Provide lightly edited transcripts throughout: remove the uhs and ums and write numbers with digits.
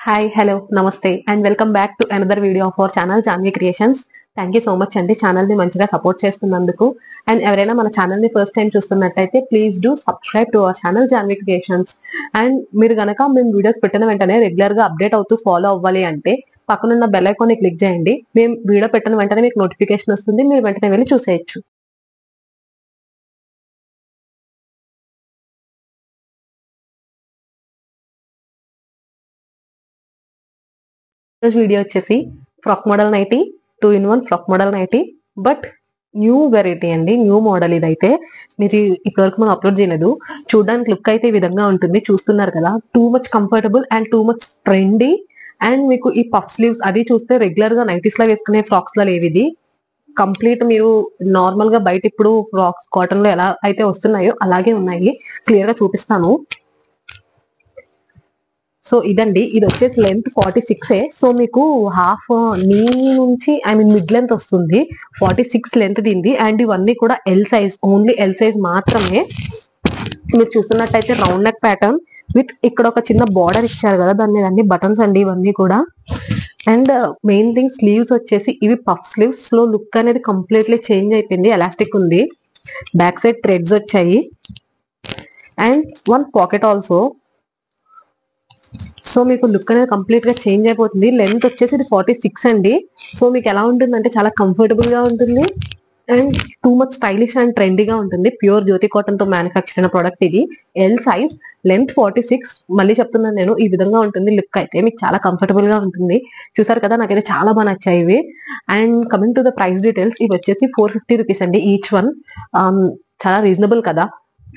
Hi hello నమస్తే and welcome back to another video of our channel Janvi creations. Thank you so much అండి channel ని మంచిగా support చేస్తున్నందుకు. And ఎవరైనా మన ఛానల్ ని ఫస్ట్ టైం చూస్తున్నట్టయితే please do subscribe to our channel Janvi creations. And మీరు గనక మేము వీడియోస్ పెట్టిన వెంటనే రెగ్యులర్ గా అప్డేట్ అవుతూ ఫాలో అవ్వాలి అంటే పక్కనున్న బెల్ ఐకాన్ ని క్లిక్ చేయండి. మేము వీడియో పెట్టిన వెంటనే మీకు నోటిఫికేషన్ వస్తుంది, మీరు వెంటనే వెళ్ళి చూసేయచ్చు. వీడియో వచ్చేసి frock model nighty, 2-in-1 frock model nighty, but new variety అండి, న్యూ మోడల్. ఇదైతే మీరు ఇప్పటివరకు మనం అప్లోడ్ చేయలేదు. చూడడానికి లుక్ అయితే ఈ విధంగా ఉంటుంది, చూస్తున్నారు కదా. Too much comfortable and too much trendy. And మీకు ఈ పఫ్ స్లీవ్స్ అది చూస్తే రెగ్యులర్ గా నైటీస్ లా వేసుకునే ఫ్రాక్స్ లా లేవు. ఇది కంప్లీట్ మీరు నార్మల్ గా బయట ఇప్పుడు ఫ్రాక్స్ కాటన్ లో ఎలా అయితే వస్తున్నాయో అలాగే ఉన్నాయి. క్లియర్ గా చూపిస్తాను. సో ఇదండి, ఇది వచ్చేసి లెంత్ 46. సో మీకు హాఫ్ నీ నుంచి మిడ్ లెంత్ వస్తుంది. 46 లెంత్ దీంది. అండ్ ఇవన్నీ కూడా L size, only L size మాత్రమే. మీరు చూస్తున్నట్టయితే రౌండ్ నెక్ ప్యాటర్న్ విత్ ఇక్కడ ఒక చిన్న బార్డర్ ఇచ్చారు కదా, దాని మీద అన్ని బటన్స్ అండి ఇవన్నీ కూడా. అండ్ మెయిన్ థింగ్ స్లీవ్స్ వచ్చేసి ఇవి పఫ్ స్లీవ్స్ లో లుక్ అనేది కంప్లీట్లీ చేంజ్ అయిపోయింది. ఎలాస్టిక్ ఉంది, బ్యాక్ సైడ్ థ్రెడ్స్ వచ్చాయి and one pocket also. So మీకు లుక్ అనేది కంప్లీట్ గా చేంజ్ అయిపోతుంది. లెంత్ వచ్చేసి ఇది 46 అండి. సో మీకు ఎలా ఉంటుంది అంటే చాలా కంఫర్టబుల్ గా ఉంటుంది and too much stylish and ట్రెండీగా ఉంటుంది. ప్యూర్ జ్యోతి కాటన్ తో మ్యానుఫ్యాక్చర్ అయిన ప్రోడక్ట్ ఇది. L size, length 46. మళ్ళీ చెప్తున్నాను నేను, ఈ విధంగా ఉంటుంది లుక్. అయితే మీకు చాలా కంఫర్టబుల్ గా ఉంటుంది. చూసారు కదా, నాకైతే చాలా బాగా నచ్చాయి ఇవి. And coming to the price details, ఇవి వచ్చేసి 450 రూపీస్ అండి ఈచ్ వన్. చాలా రీజనబుల్ కదా,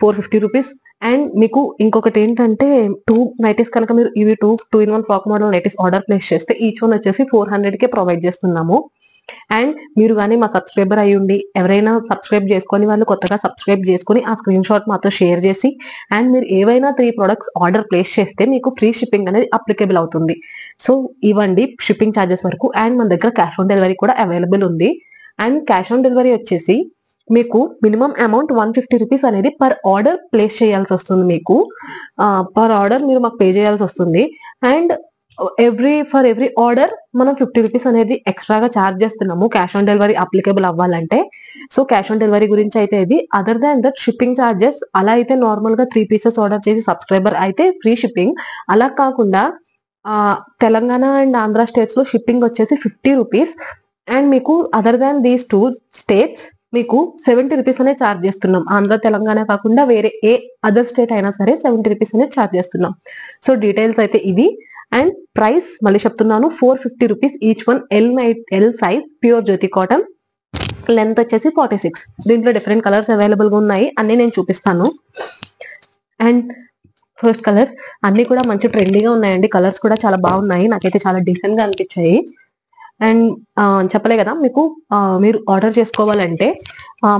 450 రూపీస్. అండ్ మీకు ఇంకొకటి ఏంటంటే, 2 నైటీస్ కనుక మీరు ఇవి 2-in-1 frock model nighties order place చేస్తే ఈచ్ వన్ వచ్చేసి 400 కే ప్రొవైడ్ చేస్తున్నాము. అండ్ మీరు కానీ మా సబ్స్క్రైబర్ అయ్యి ఉండి ఎవరైనా సబ్స్క్రైబ్ చేసుకొని వాళ్ళు కొత్తగా సబ్స్క్రైబ్ చేసుకొని ఆ స్క్రీన్ షాట్ మాతో షేర్ చేసి అండ్ మీరు ఏవైనా 3 ప్రొడక్ట్స్ ఆర్డర్ ప్లేస్ చేస్తే మీకు ఫ్రీ షిప్పింగ్ అనేది అప్లికేబుల్ అవుతుంది. సో ఇవ్వండి షిప్పింగ్ ఛార్జెస్ వరకు. అండ్ మన దగ్గర క్యాష్ ఆన్ డెలివరీ కూడా అవైలబుల్ ఉంది. అండ్ క్యాష్ ఆన్ డెలివరీ వచ్చేసి మీకు మినిమం అమౌంట్ 150 రూపీస్ అనేది పర్ ఆర్డర్ ప్లేస్ చేయాల్సి వస్తుంది. మీకు పర్ ఆర్డర్ మీరు మాకు పే చేయాల్సి వస్తుంది. అండ్ ఫర్ ఎవ్రీ ఆర్డర్ మనం 50 రూపీస్ అనేది ఎక్స్ట్రాగా ఛార్జ్ చేస్తున్నాము క్యాష్ ఆన్ డెలివరీ అప్లికేబుల్ అవ్వాలంటే. సో క్యాష్ ఆన్ డెలివరీ గురించి అయితే ఇది. Other than that shipping charges అలా అయితే నార్మల్ గా 3 పీసెస్ ఆర్డర్ చేసి సబ్స్క్రైబర్ అయితే ఫ్రీ షిప్పింగ్. అలా కాకుండా తెలంగాణ అండ్ ఆంధ్ర స్టేట్స్ లో షిప్పింగ్ వచ్చేసి 50 రూపీస్. అండ్ మీకు అదర్ దాన్ దీస్ 2 స్టేట్స్ మీకు 70 రూపీస్ అనేది ఛార్జ్ చేస్తున్నాం. ఆంధ్ర తెలంగాణ కాకుండా వేరే ఏ అదర్ స్టేట్ అయినా సరే 70 రూపీస్ అనేది ఛార్జ్ చేస్తున్నాం. సో డీటెయిల్స్ అయితే ఇవి. అండ్ ప్రైస్ మళ్ళీ చెప్తున్నాను, 450 rupees each one. L size pure జ్యోతి కాటన్, లెంత్ వచ్చేసి 46. దీంట్లో డిఫరెంట్ కలర్స్ అవైలబుల్ గా ఉన్నాయి, అన్ని నేను చూపిస్తాను. అండ్ ఫస్ట్ కలర్ అన్ని కూడా మంచి ట్రెండీగా ఉన్నాయండి. కలర్స్ కూడా చాలా బాగున్నాయి, నాకైతే చాలా డిఫరెంట్ గా అనిపించాయి. అండ్ చెప్పలే కదా మీకు, మీరు ఆర్డర్ చేసుకోవాలంటే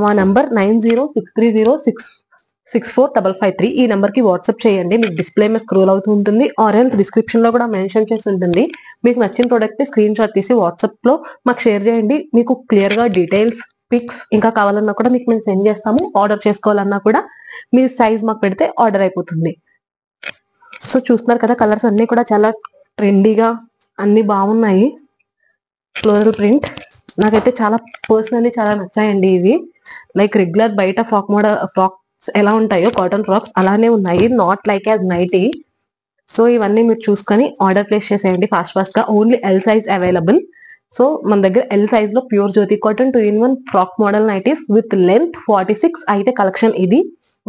మా నంబర్ 9063064553 ఈ నెంబర్ కి వాట్సాప్ చేయండి. మీకు డిస్ప్లే మీద స్క్రోల్ అవుతూ ఉంటుంది, ఆర్ ఎల్స్ డిస్క్రిప్షన్ లో కూడా మెన్షన్ చేసి ఉంటుంది. మీకు నచ్చిన ప్రోడక్ట్ ని స్క్రీన్ షాట్ తీసి వాట్సాప్ లో మాకు షేర్ చేయండి. మీకు క్లియర్ గా డీటెయిల్స్, పిక్స్ ఇంకా కావాలన్నా కూడా మీకు మేము సెండ్ చేస్తాము. ఆర్డర్ చేసుకోవాలన్నా కూడా మీ సైజ్ మాకు పెడితే ఆర్డర్ అయిపోతుంది. సో చూస్తున్నారు కదా, కలర్స్ అన్ని కూడా చాలా ట్రెండీగా అన్ని బాగున్నాయి. ఫ్లోరల్ ప్రింట్ నాకైతే చాలా పర్సనల్లీ చాలా నచ్చాయండి ఇవి. లైక్ రెగ్యులర్ బయట ఫ్రాక్స్ ఎలా ఉంటాయో కాటన్ ఫ్రాక్స్ అలానే ఉన్నాయి, not like as nighty. So ఇవన్నీ మీరు చూసుకొని ఆర్డర్ ప్లేస్ చేసేయండి ఫాస్ట్ గా. Only L size available. So మన దగ్గర ఎల్ సైజ్ లో pure Jyothi cotton 2-in-1 frock model nighties with length 46 అయితే కలెక్షన్ ఇది.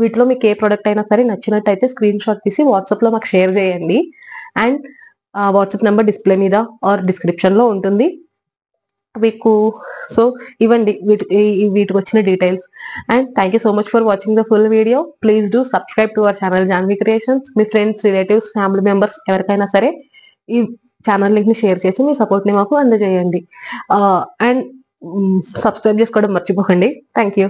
వీటిలో మీకు ఏ ప్రోడక్ట్ అయినా సరే నచ్చినట్టయితే స్క్రీన్ షాట్ తీసి వాట్సాప్ లో మాకు షేర్ చేయండి. అండ్ వాట్సాప్ నెంబర్ డిస్ప్లే మీద ఆర్ డిస్క్రిప్షన్ లో ఉంటుంది మీకు. సో ఇవ్వండి వీటికి వచ్చిన details. And thank you so much for watching the full video. Please do subscribe to our channel Janvi creations. మీ ఫ్రెండ్స్, రిలేటివ్స్, ఫ్యామిలీ మెంబర్స్ ఎవరికైనా సరే ఈ ఛానల్ లింక్ ని షేర్ చేసి మీ సపోర్ట్ ని మాకు అందజేయండి. అండ్ సబ్స్క్రైబ్ చేసుకోవడం మర్చిపోకండి. Thank you.